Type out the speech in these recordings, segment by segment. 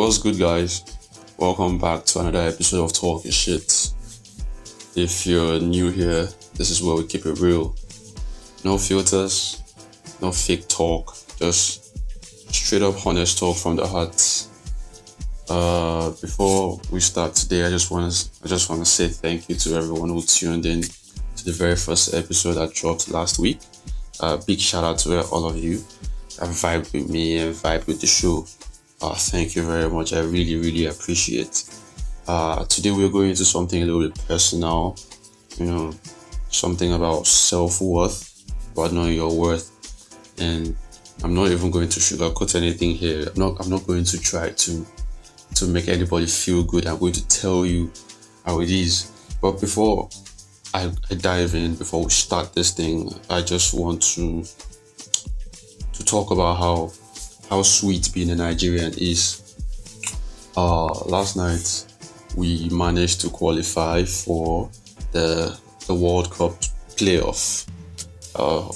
What's good, guys? Welcome back to another episode of Talking Shit. If you're new here, this is where we keep it real. No filters, no fake talk, just straight up honest talk from the heart. Before we start today, I just want to say thank you to everyone who tuned in to the very first episode that dropped last week. Big shout out to all of you that vibe with me and vibe with the show. Thank you very much. I really appreciate. Today we're going into something a little bit personal. Something about self-worth, about knowing your worth. And I'm not even going to sugarcoat anything here. I'm not going to try to make anybody feel good. I'm going to tell you how it is. But before I dive in, before we start this thing, I just want to talk about how sweet being a Nigerian is. Last night we managed to qualify for the World Cup playoff.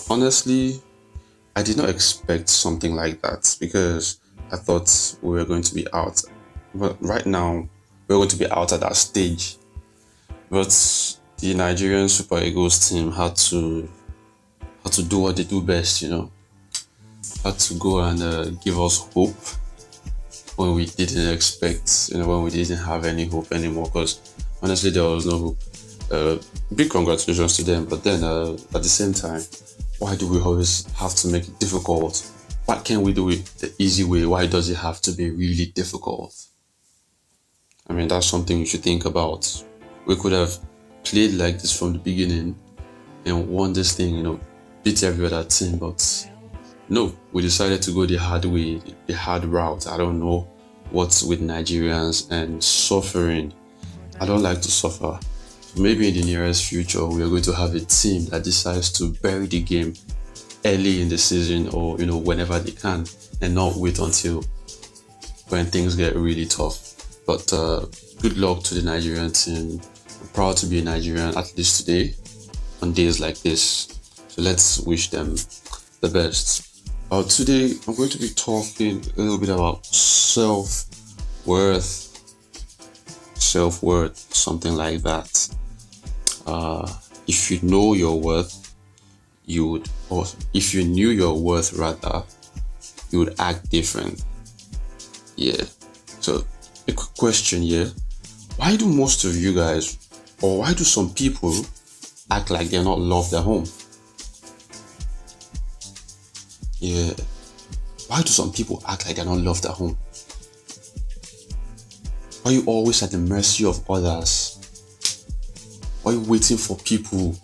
Honestly, I did not expect something like that because I thought we were going to be out. But right now, we're going to be out at that stage. But the Nigerian Super Eagles team had to do what they do best, had to go and give us hope when we didn't expect, when we didn't have any hope anymore, because honestly there was no hope. Big congratulations to them, but then at the same time, why do we always have to make it difficult? Why can't we do it the easy way? Why does it have to be really difficult? I mean, that's something you should think about. We could have played like this from the beginning and won this thing, beat every other team, but no, we decided to go the hard way, the hard route. I don't know what's with Nigerians and suffering. I don't like to suffer. Maybe in the nearest future, we are going to have a team that decides to bury the game early in the season or, whenever they can, and not wait until when things get really tough. But good luck to the Nigerian team. I'm proud to be a Nigerian, at least today, on days like this. So let's wish them the best. Today, I'm going to be talking a little bit about self-worth, something like that. If you know your worth, if you knew your worth rather, you would act different. Yeah. So, a quick question here. Why do most of you guys, or why do some people act like they're not loved at home? Yeah. Why do some people act like they're not loved at home? Why are you always at the mercy of others? Why are you waiting for people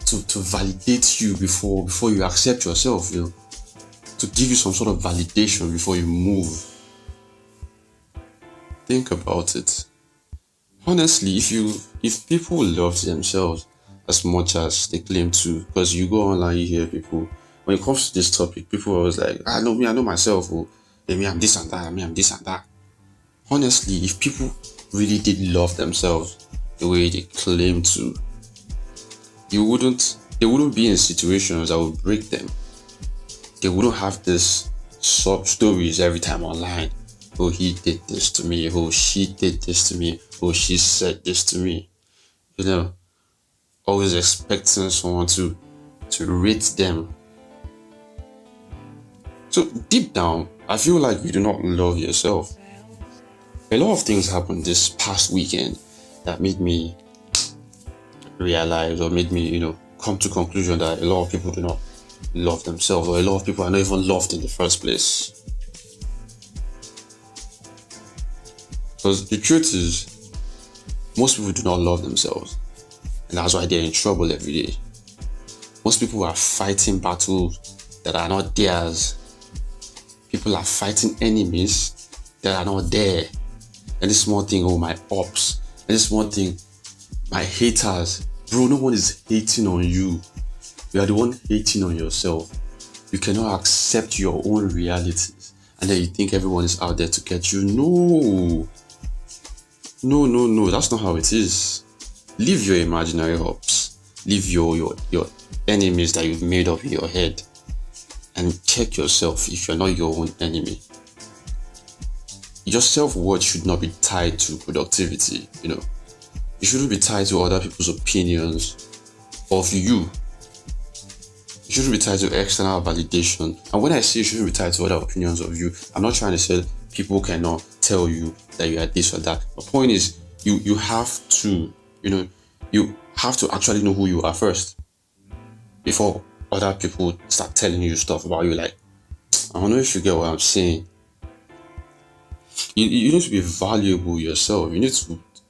to validate you before you accept yourself, to give you some sort of validation before you move? Think about it. Honestly, if people love themselves as much as they claim to, because you go online, you hear people, when it comes to this topic, people are always like, I know myself, me, I'm this and that, I'm this and that. Honestly, if people really did love themselves the way they claim to, they wouldn't be in situations that would break them. They wouldn't have this sub stories every time online. Oh, he did this to me. Oh, she did this to me. Oh, she said this to me. Always expecting someone to rate them. So deep down, I feel like you do not love yourself. A lot of things happened this past weekend that made me realize, or made me, come to conclusion that a lot of people do not love themselves, or a lot of people are not even loved in the first place. Because the truth is, most people do not love themselves, and that's why they're in trouble every day. Most people are fighting battles that are not theirs. People are fighting enemies that are not there. And this small thing, my ops. And this small thing, my haters. Bro, no one is hating on you. You are the one hating on yourself. You cannot accept your own realities. And then you think everyone is out there to get you. No. That's not how it is. Leave your imaginary hopes. Leave your enemies that you've made up in your head. And check yourself if you're not your own enemy. your self-worth should not be tied to productivity. It shouldn't be tied to other people's opinions of you. It shouldn't be tied to external validation. And when I say it shouldn't be tied to other opinions of you, I'm not trying to say people cannot tell you that you are this or that. My point is, you have to, you have to actually know who you are first before other people start telling you stuff about you. Like, I don't know if you get what I'm saying. You need to be valuable yourself. You need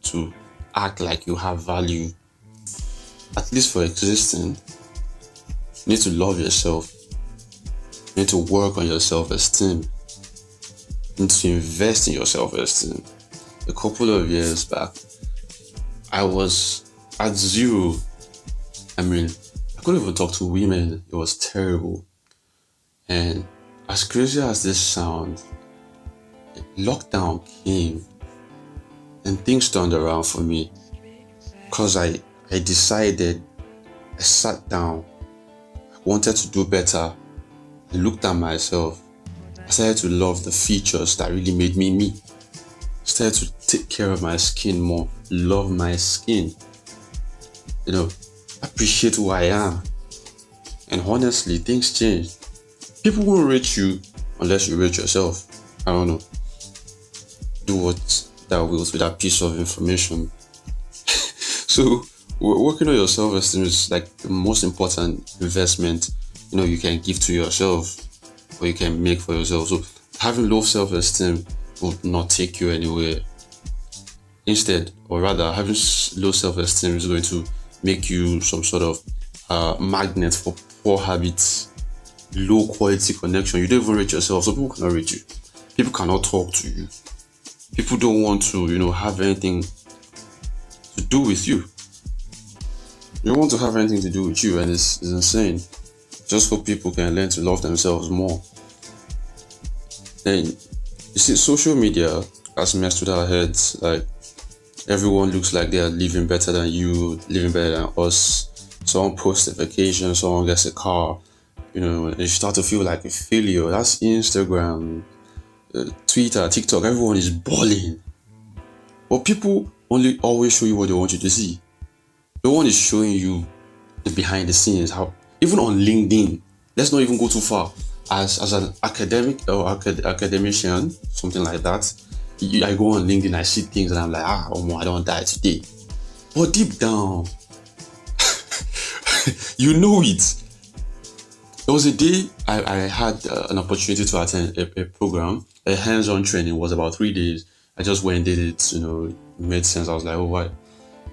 to act like you have value, at least for existing. You need to love yourself. You need to work on your self-esteem. You need to invest in your self-esteem. A couple of years back, I was at zero. I couldn't even talk to women. It was terrible. And as crazy as this sounds, lockdown came and things turned around for me, because I decided, I sat down, I wanted to do better. I looked at myself. I started to love the features that really made me me. I started to take care of my skin more, love my skin, appreciate who I am. And honestly, things changed. People won't rate you unless you rate yourself. I don't know. Do what that wills with that piece of information. So, working on your self-esteem is like the most important investment you can give to yourself, or you can make for yourself. So, having low self-esteem will not take you anywhere. Instead, or rather, having low self-esteem is going to make you some sort of magnet for poor habits, low quality connection. You don't even rate yourself, so people cannot rate you. People cannot talk to you. People don't want to, have anything to do with you. You don't want to have anything to do with you, and it's insane. Just hope people can learn to love themselves more. Then, you see, social media has messed with our heads. Like, everyone looks like they are living better than you, living better than us. Someone posts a vacation, someone gets a car, and you start to feel like a failure. That's Instagram, Twitter, TikTok, everyone is balling. But people only always show you what they want you to see. No one is showing you the behind the scenes. How, even on LinkedIn, let's not even go too far. As an academic or academician, something like that, I go on LinkedIn, I see things and I'm like, I don't die today. But deep down, you know it. There was a day I had an opportunity to attend a program, a hands-on training. It was about 3 days. I just went and did it, it made sense. I was like, oh, why?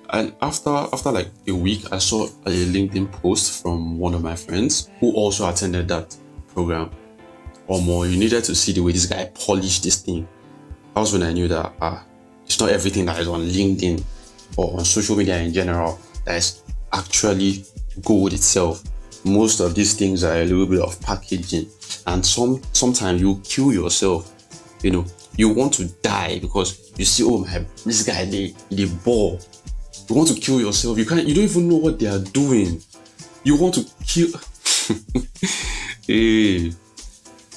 And after like a week, I saw a LinkedIn post from one of my friends who also attended that program. Or more, you needed to see the way this guy polished this thing. That was when I knew that it's not everything that is on LinkedIn or on social media in general that is actually gold itself. Most of these things are a little bit of packaging, and sometimes you kill yourself. You want to die because you see, this guy they ball. You want to kill yourself. You don't even know what they are doing. You want to kill. Hey,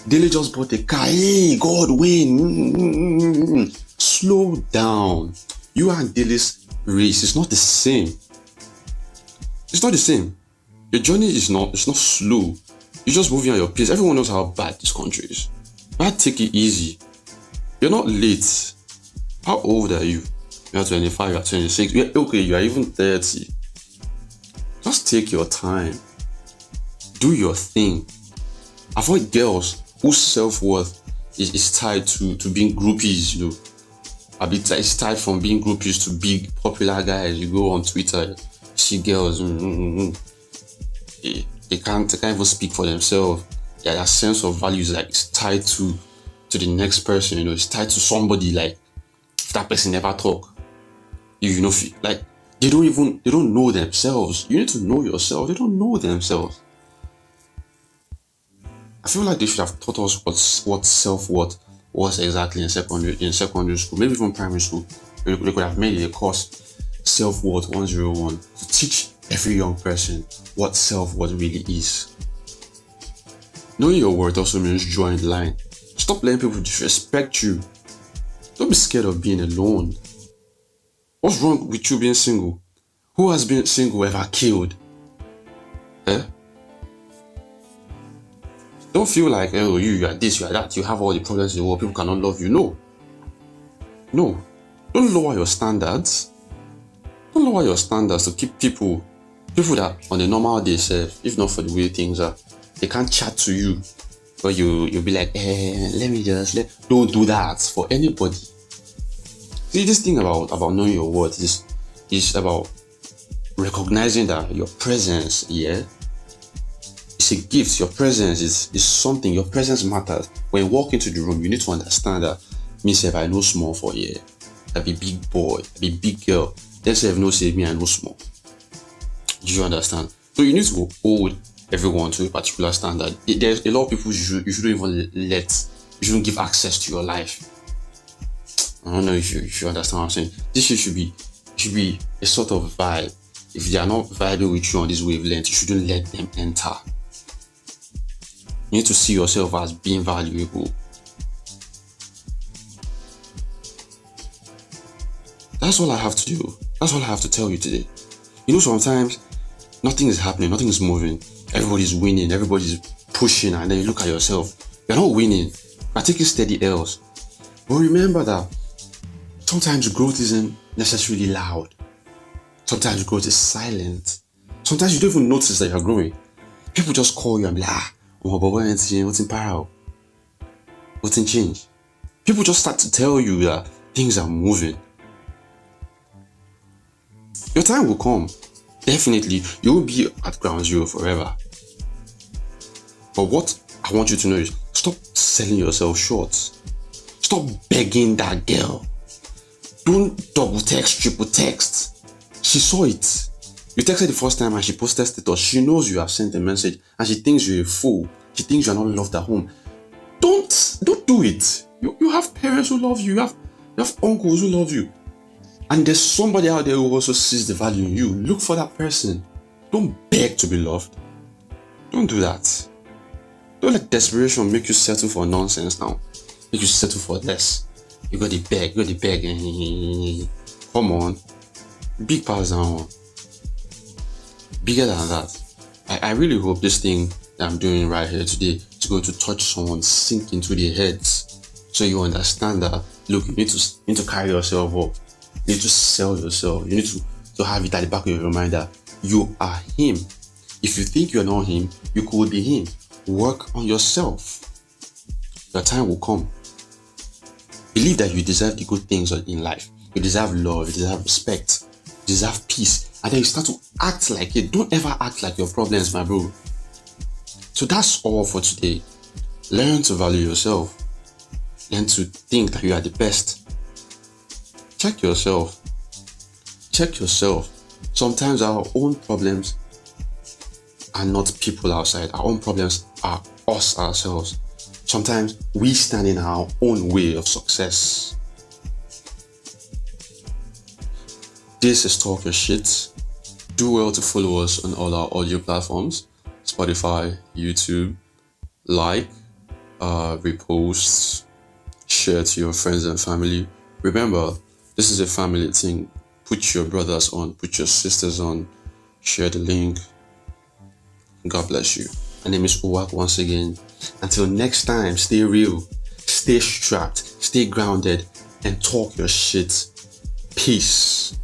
Dele just bought a car. Hey, God win. Slow down. You and Dele's race is not the same. It's not the same. Your journey is not slow. You're just moving at your pace. Everyone knows how bad this country is. But take it easy. You're not late. How old are you? You're 25, you're 26. Okay, you are even 30. Just take your time. Do your thing. Avoid girls whose self-worth is tied to being groupies, It's tied from being groupies to big popular guys. You go on Twitter, see girls, they can't even speak for themselves. Their sense of value is like it's tied to the next person. It's tied to somebody. Like, if that person never talk, like they don't know themselves. You need to know yourself. They don't know themselves. I feel like they should have taught us what self-worth was exactly in secondary school, maybe even primary school. They could have made it a course, self-worth 101, to teach every young person what self-worth really is. Knowing your worth also means drawing the line. Stop letting people disrespect you. Don't be scared of being alone. What's wrong with you being single? Who has been single ever killed? Eh? Don't feel like, oh, you are this, you are that, you have all the problems in the world, people cannot love you. No. No. Don't lower your standards. Don't lower your standards to keep people that on a normal day, if not for the way things are, they can't chat to you. Or you'll be like, don't do that for anybody. See, this thing about knowing your worth is about recognizing that your presence, it's a gift. Your presence is something. Your presence matters. When you walk into the room, you need to understand that me say I know small for here. I be big boy, I be big girl. Then say no say me I know small. Do you understand? So you need to hold everyone to a particular standard. There's a lot of people you shouldn't even you shouldn't give access to your life. I don't know if you understand what I'm saying. This shit should be a sort of vibe. If they are not vibing with you on this wavelength, you shouldn't let them enter. You need to see yourself as being valuable. That's all I have to do. That's all I have to tell you today. You know, sometimes nothing is happening, nothing is moving. Everybody's winning, everybody's pushing, and then you look at yourself. You're not winning. You're taking steady L's. But remember that sometimes growth isn't necessarily loud. Sometimes growth is silent. Sometimes you don't even notice that you're growing. People just call you and be like, what's in power? What's in change? People just start to tell you that things are moving. Your time will come. Definitely, you will be at ground zero forever. But what I want you to know is, stop selling yourself short. Stop begging that girl. Don't double text, triple text. She saw it. You texted the first time and she posted status. She knows you have sent a message and she thinks you're a fool. She thinks you're not loved at home. Don't do it. You have parents who love you. You have uncles who love you. And there's somebody out there who also sees the value in you. Look for that person. Don't beg to be loved. Don't do that. Don't let desperation make you settle for nonsense now. Make you settle for less. You got the beg. Come on. Big powers down. Bigger than that. I really hope this thing that I'm doing right here today is going to touch someone, sink into their heads, so you understand that, look, you need to carry yourself up. You need to sell yourself. You need to have it at the back of your mind that you are him. If you think you're not him, you could be him. Work on yourself. Your time will come. Believe that you deserve the good things in life. You deserve love, you deserve respect, you deserve peace. And then you start to act like it. Don't ever act like your problems, my bro. So that's all for today. Learn to value yourself. Learn to think that you are the best. Check yourself. Check yourself. Sometimes our own problems are not people outside. Our own problems are us ourselves. Sometimes we stand in our own way of success. This is Talk Your Shit. Do well to follow us on all our audio platforms. Spotify, YouTube. Like, repost, share to your friends and family. Remember, this is a family thing. Put your brothers on, put your sisters on, share the link. God bless you. My name is Uwak once again. Until next time, stay real, stay strapped, stay grounded, and talk your shit. Peace.